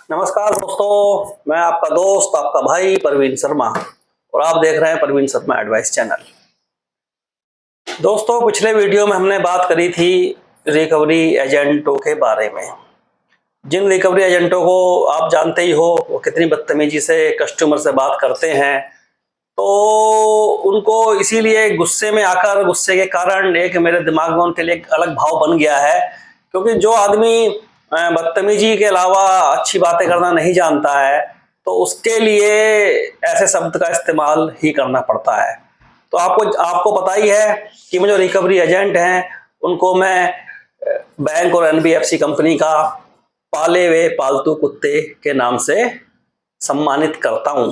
नमस्कार दोस्तों, मैं आपका दोस्त आपका भाई परवीन शर्मा और आप देख रहे हैं परवीन शर्मा एडवाइस चैनल। दोस्तों, पिछले वीडियो में हमने बात करी थी रिकवरी एजेंटों के बारे में। जिन रिकवरी एजेंटों को आप जानते ही हो वो कितनी बदतमीजी से कस्टमर से बात करते हैं, तो उनको इसीलिए गुस्से के कारण एक मेरे दिमाग में उनके लिए एक अलग भाव बन गया है। क्योंकि जो आदमी बदतमीजी के अलावा अच्छी बातें करना नहीं जानता है तो उसके लिए ऐसे शब्द का इस्तेमाल ही करना पड़ता है। तो आपको पता ही है कि जो रिकवरी एजेंट हैं उनको मैं बैंक और एनबीएफसी कंपनी का पाले हुए पालतू कुत्ते के नाम से सम्मानित करता हूं।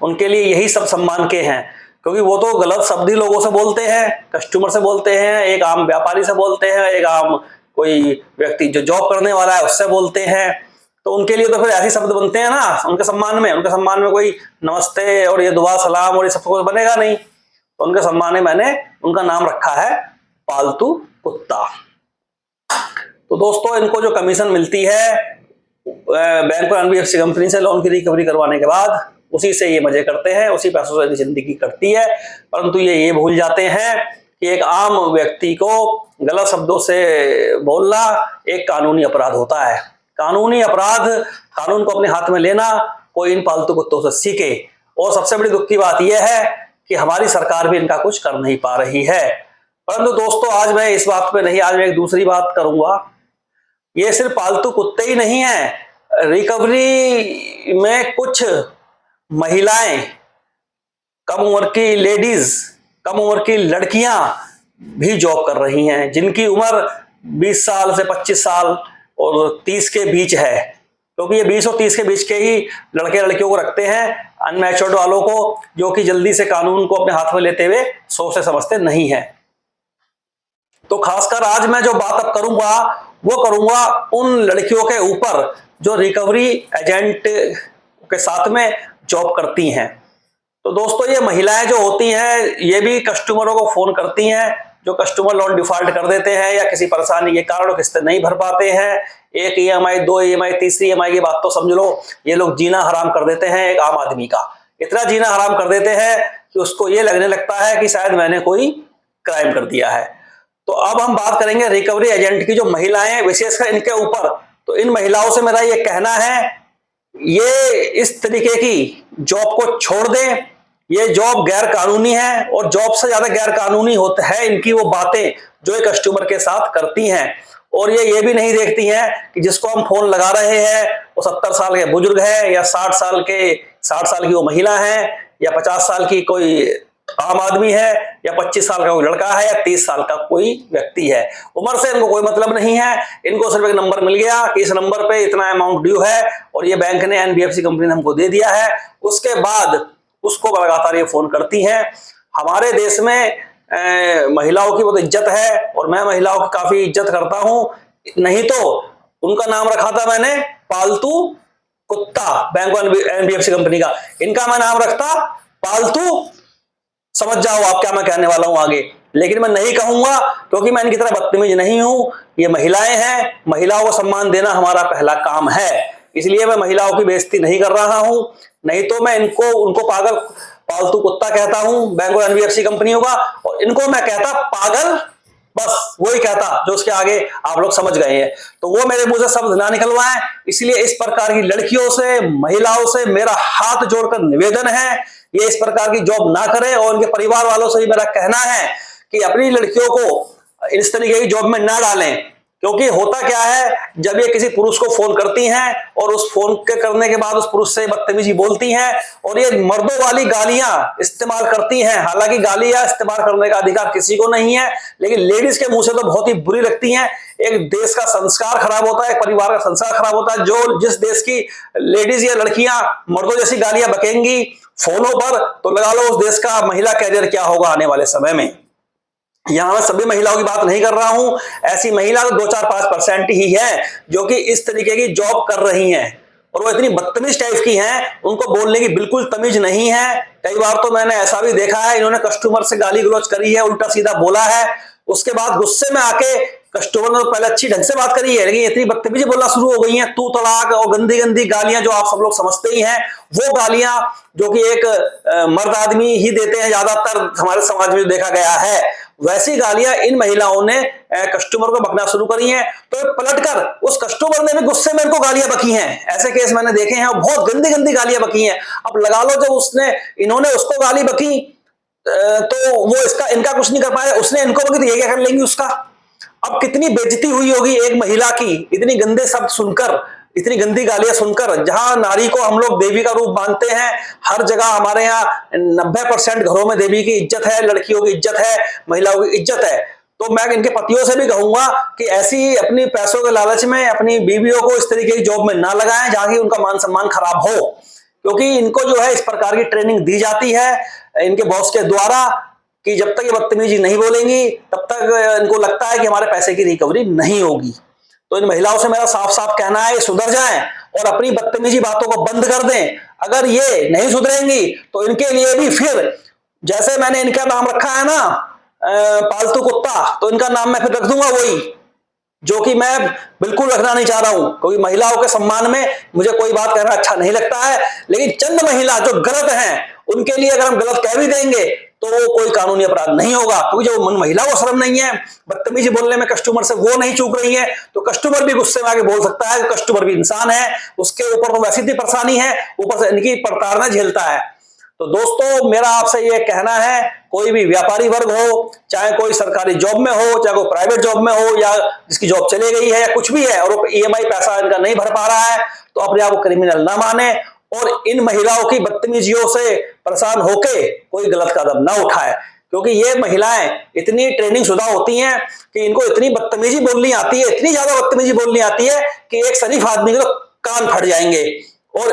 उनके लिए यही सब सम्मान के हैं, क्योंकि वो तो गलत शब्द ही लोगों से बोलते हैं, कस्टमर से बोलते हैं, एक आम व्यापारी से बोलते हैं, एक आम कोई व्यक्ति जो जॉब करने वाला है उससे बोलते हैं। तो उनके लिए तो फिर ऐसे शब्द बनते हैं ना उनके सम्मान में कोई नमस्ते और ये दुआ सलाम और ये सब कुछ बनेगा नहीं। तो उनके सम्मान में मैंने उनका नाम रखा है पालतू कुत्ता। तो दोस्तों, इनको जो कमीशन मिलती है बैंक और एनबीएफसी कंपनी से लोन की रिकवरी करवाने के बाद, उसी से ये मजे करते हैं, उसी पैसों से जिंदगी कटती है। परंतु ये भूल जाते हैं कि एक आम व्यक्ति को गलत शब्दों से बोलना एक कानूनी अपराध होता है। कानूनी अपराध, कानून को अपने हाथ में लेना कोई इन पालतू कुत्तों से सीखे। और सबसे बड़ी दुख की बात यह है कि हमारी सरकार भी इनका कुछ कर नहीं पा रही है। परंतु दोस्तों, आज मैं इस बात पे नहीं, आज मैं एक दूसरी बात करूंगा। ये सिर्फ पालतू कुत्ते ही नहीं है, रिकवरी में कुछ महिलाएं, कम उम्र की लेडीज, कम उम्र की लड़कियां भी जॉब कर रही हैं, जिनकी उम्र 20 साल से 25 साल और 30 के बीच है। क्योंकि ये 20 और 30 के बीच के ही लड़के लड़कियों को रखते हैं, अनमैच्योर्ड वालों को, जो कि जल्दी से कानून को अपने हाथ में लेते हुए सोचते समझते नहीं है। तो खासकर आज मैं जो बात अब करूंगा वो करूंगा उन लड़कियों के ऊपर जो रिकवरी एजेंट के साथ में जॉब करती हैं। तो दोस्तों, ये महिलाएं जो होती हैं ये भी कस्टमरों को फोन करती हैं, जो कस्टमर लोन डिफॉल्ट कर देते हैं या किसी परेशानी के कारण किस्तें नहीं भर पाते हैं। एक ईएमआई, 2 ईएमआई, तीसरी ईएमआई की बात तो समझ लो, ये लोग जीना हराम कर देते हैं एक आम आदमी का। इतना जीना हराम कर देते हैं कि उसको ये लगने लगता है कि शायद मैंने कोई क्राइम कर दिया है। तो अब हम बात करेंगे रिकवरी एजेंट की, जो महिलाएं विशेषकर इनके ऊपर। तो इन महिलाओं से मेरा ये कहना है, ये इस तरीके की जॉब को छोड़ दें। ये जॉब गैर कानूनी है और जॉब से ज्यादा गैर कानूनी होता है इनकी वो बातें जो एक कस्टमर के साथ करती हैं। और ये भी नहीं देखती हैं कि जिसको हम फोन लगा रहे हैं वो 70 साल के बुजुर्ग है या 60 साल की वो महिला है या 50 साल की कोई आम आदमी है या 25 साल का कोई लड़का है या 30 साल का कोई व्यक्ति है। उम्र से इनको कोई मतलब नहीं है। इनको सिर्फ एक नंबर मिल गया कि इस नंबर पे इतना अमाउंट ड्यू है और ये बैंक ने, एनबीएफसी कंपनी ने हमको दे दिया है। उसके बाद उसको लगातार ये फोन करती हैं। हमारे देश में महिलाओं की बहुत इज्जत है और मैं महिलाओं की काफी इज्जत करता हूं। नहीं तो उनका नाम रखा था मैंने पालतू कुत्ता, बैंक और एनबीएफसी कंपनी का। इनका मैं नाम रखता पालतू। समझ जाओ आप क्या मैं कहने वाला हूं आगे। लेकिन मैं नहीं कहूंगा क्योंकि मैं इनकी तरह बदतमीज नहीं हूं। ये महिलाएं हैं, महिलाओं को सम्मान देना हमारा पहला काम है, इसलिए मैं महिलाओं की बेइज्जती नहीं कर रहा हूं। नहीं तो मैं उनको पागल पालतू कुत्ता कहता हूं बैंक और एनबीएफसी कंपनियों का, और इनको मैं कहता पागल, बस वही कहता जो उसके आगे आप लोग समझ गए हैं। तो वो मेरे मुंह से शब्द ना निकलवाएं। इसलिए इस प्रकार की लड़कियों से, महिलाओं से मेरा हाथ जोड़कर निवेदन है, ये इस प्रकार की जॉब ना करें। और उनके परिवार वालों से भी मेरा कहना है कि अपनी लड़कियों को इस तरीके की जॉब में ना डालें। क्योंकि होता क्या है, जब ये किसी पुरुष को फोन करती हैं और उस फोन के करने के बाद उस पुरुष से बदतमीजी बोलती हैं और ये मर्दों वाली गालियां इस्तेमाल करती हैं। हालांकि गालियां इस्तेमाल करने का अधिकार किसी को नहीं है, लेकिन लेडीज के मुंह से तो बहुत ही बुरी लगती हैं। एक देश का संस्कार खराब होता है, एक परिवार का संस्कार खराब होता है। जिस देश की लेडीज या लड़कियां मर्दों जैसी गालियां बकेंगी फोनों पर, तो लगा लो उस देश का महिला कैरियर क्या होगा आने वाले समय में। यहां मैं सभी महिलाओं की बात नहीं कर रहा हूं, ऐसी महिला तो 2-4-5% ही है जो कि इस तरीके की जॉब कर रही हैं और वो इतनी बदतमीज टाइप की हैं, उनको बोलने की बिल्कुल तमीज नहीं है। कई बार तो मैंने ऐसा भी देखा है, इन्होंने कस्टमर से गाली गलौज करी है, उल्टा सीधा बोला है, उसके बाद गुस्से में आके कस्टमर ने तो पहले अच्छी ढंग से बात करी है, लेकिन इतनी बदतमीजी बोलना शुरू हो गई है, तू तड़ाक और गंदी गंदी गालियां जो आप सब लोग समझते ही हैं, वो गालियां जो कि एक मर्द आदमी ही देते हैं ज्यादातर हमारे समाज में देखा गया है, वैसी गालियां इन महिलाओं ने कस्टमर को बकना शुरू करी हैं। तो पलटकर उस कस्टमर ने भी गुस्से में इनको गालियां बकी हैं। ऐसे केस मैंने देखे हैं, बहुत गंदी गंदी गालियां बकी हैं। अब लगा लो जब इन्होंने उसको गाली बकी तो वो इनका कुछ नहीं कर पाया, उसने इनको बकी तो ये क्या कर लेंगी उसका। अब कितनी बेइज्जती हुई होगी एक महिला की, इतनी गंदे शब्द सुनकर, इतनी गंदी गालियां सुनकर। जहां नारी को हम लोग देवी का रूप मानते हैं, हर जगह हमारे यहाँ 90% घरों में देवी की इज्जत है, लड़कियों की इज्जत है, महिलाओं की इज्जत है। तो मैं इनके पतियों से भी कहूंगा कि ऐसी अपनी पैसों के लालच में अपनी बीवियों को इस तरीके की जॉब में ना लगाएं जहां की उनका मान सम्मान खराब हो, क्योंकि इनको जो है इस प्रकार की ट्रेनिंग दी जाती है इनके बॉस के द्वारा कि जब तक ये बदतमीजी नहीं बोलेंगी तब तक इनको लगता है कि हमारे पैसे की रिकवरी नहीं होगी। तो इन महिलाओं से मेरा साफ साफ कहना है, सुधर जाएं और अपनी बदतमीजी बातों को बंद कर दें। अगर ये नहीं सुधरेंगी तो इनके लिए भी फिर, जैसे मैंने इनका नाम रखा है ना पालतू कुत्ता, तो इनका नाम मैं फिर रख दूंगा वही, जो कि मैं बिल्कुल रखना नहीं चाह रहा हूं, क्योंकि महिलाओं के सम्मान में मुझे कोई बात कहना अच्छा नहीं लगता है। लेकिन चंद महिला जो गलत हैं उनके लिए अगर हम गलत कह भी देंगे तो वो कोई कानूनी अपराध नहीं होगा, क्योंकि जो महिला को शर्म नहीं है बदतमीजी बोलने में कस्टमर से, वो नहीं चूक रही है, तो कस्टमर भी गुस्से में आके बोल सकता है। कस्टमर भी इंसान है, उसके ऊपर तो वैसी इतनी परेशानी है, ऊपर से इनकी प्रताड़ना झेलता है। तो दोस्तों मेरा आपसे ये कहना है, कोई भी व्यापारी वर्ग हो, चाहे कोई सरकारी जॉब में हो, चाहे कोई प्राइवेट जॉब में हो, या जिसकी जॉब चली गई है या कुछ भी है और ईएमआई पैसा इनका नहीं भर पा रहा है, तो अपने आप को क्रिमिनल ना माने और इन महिलाओं की बदतमीजियों से परेशान होके कोई गलत कदम ना उठाए, क्योंकि ये महिलाएं इतनी ट्रेनिंग शुदा होती हैं कि इनको इतनी बदतमीजी बोलनी आती है, इतनी ज्यादा बदतमीजी बोलनी आती है कि एक शरीफ आदमी के तो कान फट जाएंगे। और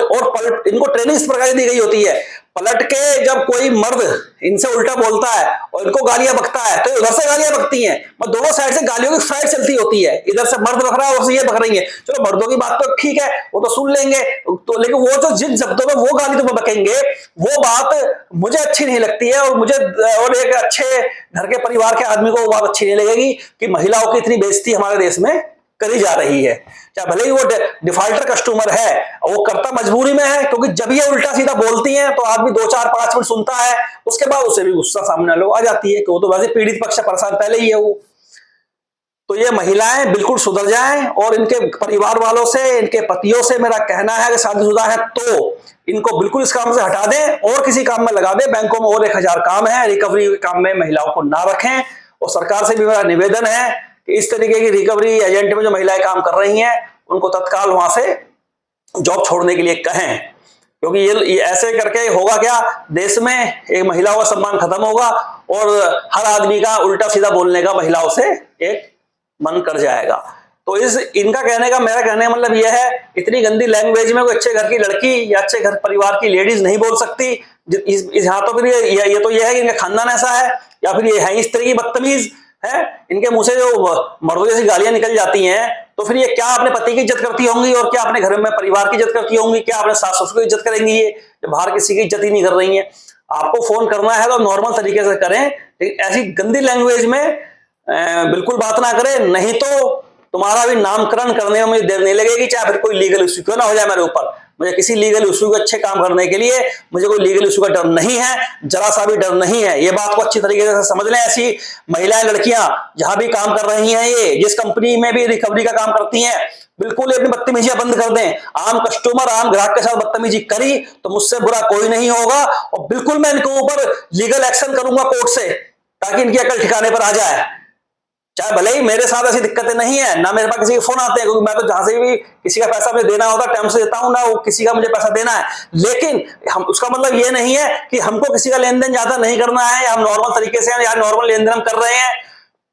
इनको ट्रेनिंग इस प्रकार दी गई होती है, पलट के जब कोई मर्द इनसे उल्टा बोलता है और इनको गालियां बकता है तो उधर से गालियां बकती हैं, मतलब दोनों साइड से गालियों की फाइट चलती होती है, इधर से मर्द बक रहा है, उधर से ये बक रही है। चलो मर्दों की बात तो ठीक है, वो तो सुन लेंगे, तो लेकिन वो जो जिन शब्दों में वो गाली तुम्हें बकेंगे वो बात मुझे अच्छी नहीं लगती है, और एक अच्छे घर के परिवार के आदमी को वो बात अच्छी नहीं लगेगी कि महिलाओं की इतनी बेइज्जती हमारे देश में करी जा रही है। चाहे भले ही वो डिफॉल्टर कस्टमर है, वो करता मजबूरी में है, क्योंकि जब ये उल्टा सीधा बोलती हैं तो आदमी 2-4-5 मिनट सुनता है, उसके बाद उसे भी गुस्सा सामने लोग आ जाती है कि वो तो वैसे पीड़ित पक्ष से परेशान पहले ही है वो। तो ये महिलाएं बिल्कुल सुधर जाएं और इनके परिवार वालों से, इनके पतियों से मेरा कहना है कि शादीशुदा है तो इनको बिल्कुल इस काम से हटा दें और किसी काम में लगा दें। बैंकों में और 1000 काम है, रिकवरी के काम में महिलाओं को ना रखें। और सरकार से भी मेरा निवेदन है कि इस तरीके की रिकवरी एजेंट में जो महिलाएं काम कर रही हैं उनको तत्काल वहां से जॉब छोड़ने के लिए कहें, क्योंकि ये ऐसे करके होगा क्या, देश में एक महिलाओं का सम्मान खत्म होगा और हर आदमी का उल्टा सीधा बोलने का महिलाओं से एक मन कर जाएगा। तो इनका कहने का, मेरा कहने का मतलब यह है, इतनी गंदी लैंग्वेज में कोई अच्छे घर की लड़की या अच्छे घर परिवार की लेडीज नहीं बोल सकती। यहाँ तो फिर ये तो यह है कि इनका खानदान ऐसा है या फिर ये है इस तरह की बदतमीज है, इनके मुंह से जो मर्दों जैसी गालियां निकल जाती हैं, तो फिर ये क्या अपने पति की इज्जत करती होंगी और क्या अपने घर में परिवार की इज्जत करती होंगी, क्या अपने सास ससुर की इज्जत करेंगी ये जो बाहर किसी की इज्जत ही नहीं कर रही है। आपको फोन करना है तो नॉर्मल तरीके से करें, लेकिन ऐसी गंदी लैंग्वेज में बिल्कुल बात ना करें, नहीं तो तुम्हारा भी नामकरण करने में मुझे देर नहीं लगेगी, चाहे फिर कोई लीगल इश्यू क्यों ना हो जाए मेरे ऊपर। मुझे किसी लीगल इश्यू के अच्छे काम करने के लिए मुझे कोई लीगल इश्यू का डर नहीं है, जरा सा भी डर नहीं है। ये बात को अच्छी तरीके से समझ लें। ऐसी महिलाएं, लड़कियां जहां भी काम कर रही हैं, ये जिस कंपनी में भी रिकवरी का काम करती हैं, बिल्कुल अपनी बदतमीजियां बंद कर दें। आम कस्टमर, आम ग्राहक के साथ बदतमीजी करी तो मुझसे बुरा कोई नहीं होगा और बिल्कुल मैं इनके ऊपर लीगल एक्शन करूंगा कोर्ट से, ताकि इनकी अकल ठिकाने पर आ जाए। चाहे भले ही मेरे साथ ऐसी दिक्कतें नहीं है, ना मेरे पास किसी के फोन आते हैं, क्योंकि मैं तो जहां से भी किसी का पैसा मुझे देना होता है टाइम से देता हूं, ना वो किसी का मुझे पैसा देना है। लेकिन हम, उसका मतलब ये नहीं है कि हमको किसी का लेन देन ज्यादा नहीं करना है, हम नॉर्मल तरीके से या नॉर्मल लेन देन हम कर रहे हैं।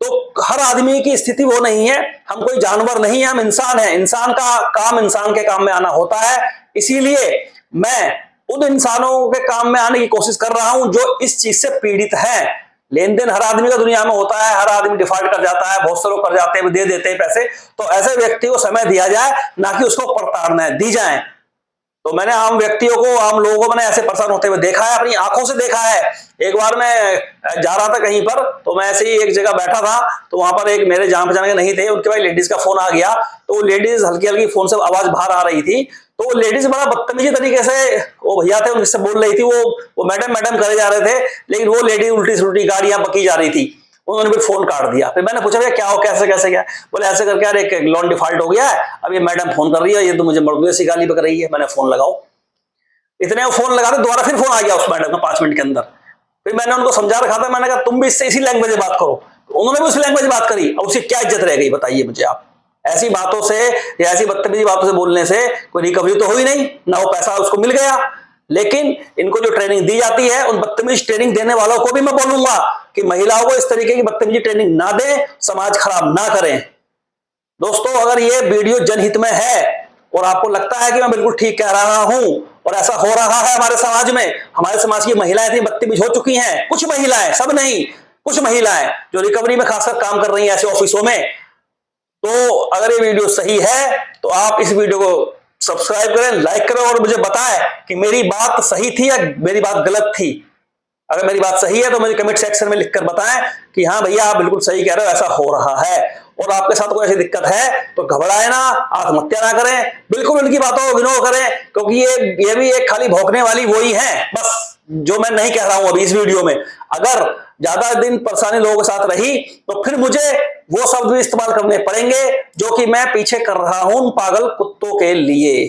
तो हर आदमी की स्थिति वो नहीं है, हम कोई जानवर नहीं है, हम इंसान है। इंसान का काम इंसान के काम में आना होता है, इसीलिए मैं उन इंसानों के काम में आने की कोशिश कर रहा हूं जो इस चीज से पीड़ित है। लेन देन हर आदमी का दुनिया में होता है, हर आदमी डिफॉल्ट कर जाता है, बहुत से लोग कर जाते हैं, दे देते हैं पैसे। तो ऐसे व्यक्ति को समय दिया जाए, ना कि उसको प्रताड़ना दी जाए। तो मैंने आम व्यक्तियों को, आम लोगों को मैंने ऐसे परेशान होते हुए देखा है, अपनी आंखों से देखा है। एक बार मैं जा रहा था कहीं पर, तो मैं ऐसे ही एक जगह बैठा था, तो वहां पर एक मेरे जान पहचान के नहीं थे, उनके भाई लेडीज का फोन आ गया, तो लेडीज हल्की हल्की फोन से आवाज बाहर आ रही थी, तो वो लेडीज बड़ा बदतमीजी तरीके से, वो भैया थे उनसे बोल रही थी, वो मैडम मैडम करे जा रहे थे, लेकिन वो लेडी उल्टी सुल्टी गाड़ियां बकी जा रही थी। उन्होंने भी फोन काट दिया। फिर मैंने पूछा भैया क्या हो, कैसे कैसे क्या? बोले ऐसे करके यार एक लोन डिफॉल्ट हो गया है, अब ये मैडम फोन कर रही है, ये तो मुझे मर्दों से गाली बक रही है। मैंने फोन लगाओ, इतने वो फोन लगा दे, दोबारा फिर फोन आ गया उस मैडम का 5 मिनट के अंदर। फिर मैंने उनको समझा रखा था, मैंने कहा तुम भी इससे इसी लैंग्वेज में बात करो, उन्होंने भी उसी लैंग्वेज में बात करी। अब उसकी क्या इज्जत रह गई बताइए मुझे आप? ऐसी बातों से या ऐसी बदतमीजी बातों से बोलने से कोई रिकवरी तो हुई नहीं, ना वो पैसा उसको मिल गया। लेकिन इनको जो ट्रेनिंग दी जाती है, उन बदतमीज ट्रेनिंग देने वालों को भी मैं बोलूंगा कि महिलाओं को इस तरीके की बदतमीजी ट्रेनिंग ना दें, समाज खराब ना करें। दोस्तों, अगर ये वीडियो जनहित में है और आपको लगता है कि मैं बिल्कुल ठीक कह रहा हूं और ऐसा हो रहा है हमारे समाज में, हमारे समाज की महिलाएं इतनी बदतमीज हो चुकी हैं, कुछ महिलाएं, सब नहीं, कुछ महिलाएं जो रिकवरी में खासकर काम कर रही हैं ऐसे ऑफिसों में, तो अगर ये वीडियो सही है तो आप इस वीडियो को सब्सक्राइब करें, लाइक करें और मुझे बताएं कि मेरी बात सही थी या मेरी बात गलत थी। अगर मेरी बात सही है तो मुझे कमेंट सेक्शन में लिखकर बताएं कि हाँ भैया आप बिल्कुल सही कह रहे हो, ऐसा हो रहा है। और आपके साथ कोई ऐसी दिक्कत है तो घबराए ना, आत्महत्या ना करें, बिल्कुल उनकी बातों को इग्नोर करें, क्योंकि ये भी एक खाली भौंकने वाली वही है, बस जो मैं नहीं कह रहा हूं अभी इस वीडियो में। अगर ज्यादा दिन परेशानी लोगों के साथ रही तो फिर मुझे वो शब्द भी इस्तेमाल करने पड़ेंगे जो कि मैं पीछे कर रहा हूं उन पागल कुत्तों के लिए।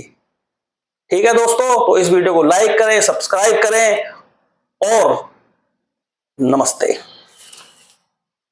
ठीक है दोस्तों, तो इस वीडियो को लाइक करें, सब्सक्राइब करें और नमस्ते।